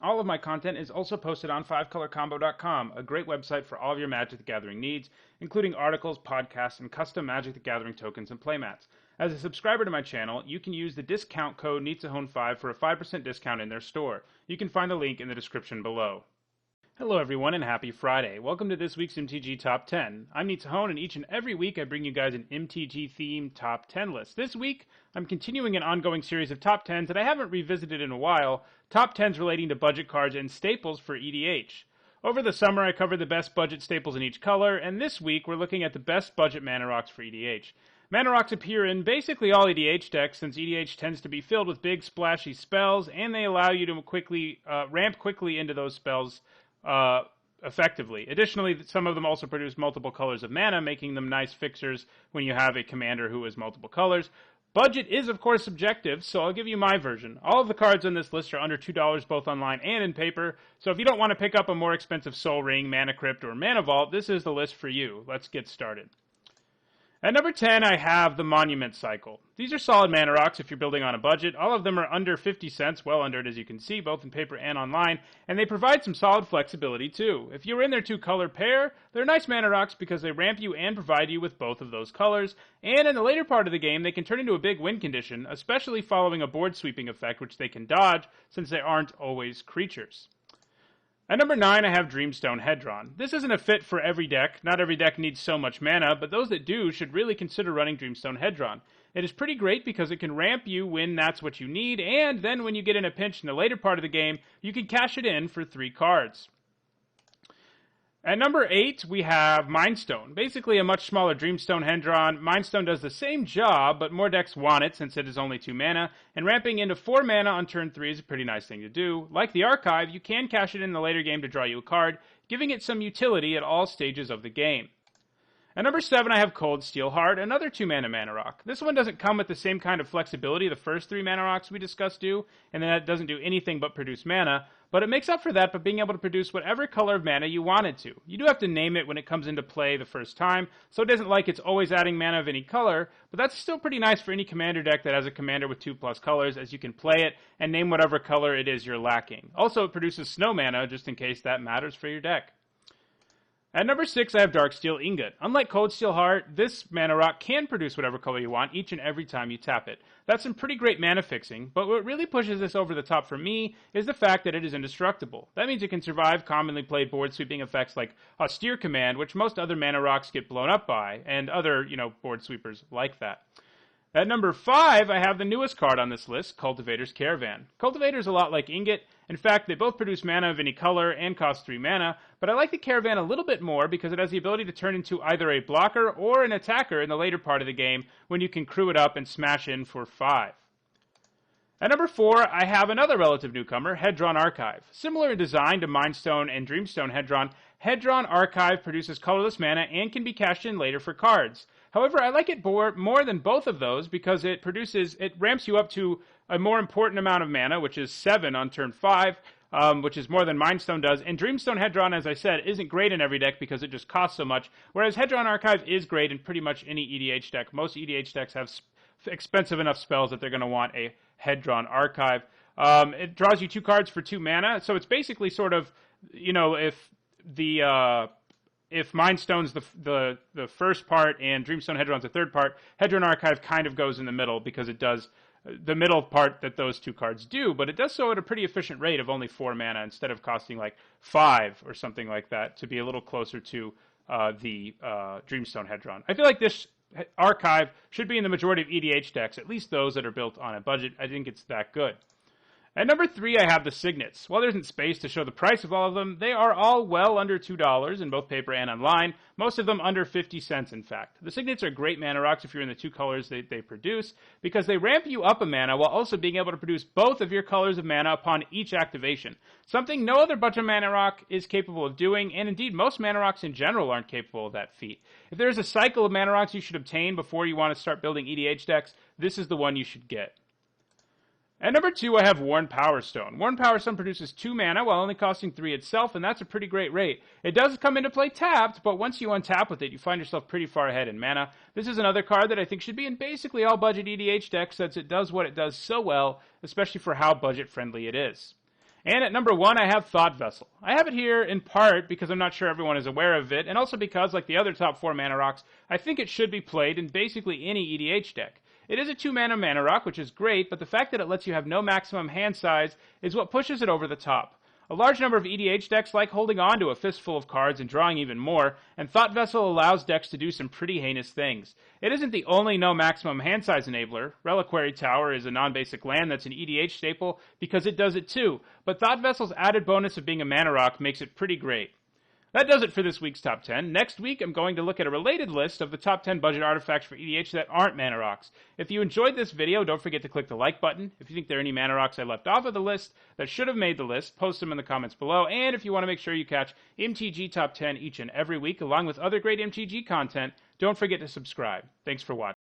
All of my content is also posted on 5colorcombo.com, a great website for all of your Magic the Gathering needs, including articles, podcasts, and custom Magic the Gathering tokens and playmats. As a subscriber to my channel, you can use the discount code NEETSAHONE5 for a 5% discount in their store. You can find the link in the description below. Hello everyone and happy Friday. Welcome to this week's MTG Top 10. I'm NEETSAHONE and each and every week I bring you guys an MTG themed Top 10 list. This week I'm continuing an ongoing series of Top 10s that I haven't revisited in a while, Top 10s relating to budget cards and staples for EDH. Over the summer I covered the best budget staples in each color, and this week we're looking at the best budget mana rocks for EDH. Mana rocks appear in basically all EDH decks since EDH tends to be filled with big splashy spells and they allow you to ramp quickly into those spells effectively. Additionally, some of them also produce multiple colors of mana, making them nice fixers when you have a commander who is multiple colors. Budget is, of course, subjective, so I'll give you my version. All of the cards on this list are under $2 both online and in paper, so if you don't want to pick up a more expensive Soul Ring, Mana Crypt, or Mana Vault, this is the list for you. Let's get started. At number 10, I have the Monument Cycle. These are solid mana rocks if you're building on a budget. All of them are under 50 cents, well under it as you can see, both in paper and online, and they provide some solid flexibility too. If you're in their two-color pair, they're nice mana rocks because they ramp you and provide you with both of those colors, and in the later part of the game, they can turn into a big win condition, especially following a board sweeping effect, which they can dodge since they aren't always creatures. At number 9, I have Dreamstone Hedren. This isn't a fit for every deck. Not every deck needs so much mana, but those that do should really consider running Dreamstone Hedren. It is pretty great because it can ramp you when that's what you need, and then when you get in a pinch in the later part of the game, you can cash it in for 3 cards. At number 8, we have Mindstone. Basically a much smaller Dreamstone Hedren. Mindstone does the same job, but more decks want it since it is only 2 mana, and ramping into 4 mana on turn 3 is a pretty nice thing to do. Like the Archive, you can cash it in the later game to draw you a card, giving it some utility at all stages of the game. At number 7, I have Cold Steel Heart, another 2-mana mana rock. This one doesn't come with the same kind of flexibility the first 3 mana rocks we discussed do, and then it doesn't do anything but produce mana, but it makes up for that by being able to produce whatever color of mana you want it to. You do have to name it when it comes into play the first time, so it isn't like it's always adding mana of any color, but that's still pretty nice for any commander deck that has a commander with 2+ colors, as you can play it and name whatever color it is you're lacking. Also, it produces snow mana, just in case that matters for your deck. At number 6, I have Darksteel Ingot. Unlike Cold Steel Heart, this mana rock can produce whatever color you want each and every time you tap it. That's some pretty great mana fixing, but what really pushes this over the top for me is the fact that it is indestructible. That means it can survive commonly played board sweeping effects like Austere Command, which most other mana rocks get blown up by, and other, board sweepers like that. At number 5, I have the newest card on this list, Cultivator's Caravan. Cultivator's a lot like Ingot. In fact, they both produce mana of any color and cost 3 mana, but I like the Caravan a little bit more because it has the ability to turn into either a blocker or an attacker in the later part of the game when you can crew it up and smash in for 5. At number 4, I have another relative newcomer, Hedren Archive. Similar in design to Mindstone and Dreamstone Hedren, Hedren Archive produces colorless mana and can be cashed in later for cards. However, I like it more than both of those because it ramps you up to a more important amount of mana, which is 7 on turn 5, which is more than Mindstone does. And Dreamstone Hedren, as I said, isn't great in every deck because it just costs so much, whereas Hedren Archive is great in pretty much any EDH deck. Most EDH decks have expensive enough spells that they're going to want a Hedren Archive. It draws you 2 cards for 2 mana, so it's basically sort of, if Mindstone's the first part and Dreamstone Hedron's the third part, Hedren Archive kind of goes in the middle because it does the middle part that those 2 cards do, but it does so at a pretty efficient rate of only 4 mana instead of costing like 5 or something like that to be a little closer to the Dreamstone Hedren. I feel like this Archive should be in the majority of EDH decks, at least those that are built on a budget. I think it's that good. At number 3, I have the Signets. While there isn't space to show the price of all of them, they are all well under $2 in both paper and online, most of them under 50 cents in fact. The Signets are great mana rocks if you're in the 2 colors they produce, because they ramp you up a mana while also being able to produce both of your colors of mana upon each activation. Something no other budget mana rock is capable of doing, and indeed most mana rocks in general aren't capable of that feat. If there is a cycle of mana rocks you should obtain before you want to start building EDH decks, this is the one you should get. At number 2, I have Worn Power Stone. Worn Power Stone produces 2 mana while only costing 3 itself, and that's a pretty great rate. It does come into play tapped, but once you untap with it, you find yourself pretty far ahead in mana. This is another card that I think should be in basically all budget EDH decks since it does what it does so well, especially for how budget-friendly it is. And at number 1, I have Thought Vessel. I have it here in part because I'm not sure everyone is aware of it, and also because, like the other top 4 mana rocks, I think it should be played in basically any EDH deck. It is a 2-mana mana rock, which is great, but the fact that it lets you have no maximum hand size is what pushes it over the top. A large number of EDH decks like holding on to a fistful of cards and drawing even more, and Thought Vessel allows decks to do some pretty heinous things. It isn't the only no maximum hand size enabler. Reliquary Tower is a non-basic land that's an EDH staple because it does it too, but Thought Vessel's added bonus of being a mana rock makes it pretty great. That does it for this week's Top 10. Next week, I'm going to look at a related list of the top 10 budget artifacts for EDH that aren't mana rocks. If you enjoyed this video, don't forget to click the like button. If you think there are any mana rocks I left off of the list that should have made the list, post them in the comments below. And if you want to make sure you catch MTG Top 10 each and every week, along with other great MTG content, don't forget to subscribe. Thanks for watching.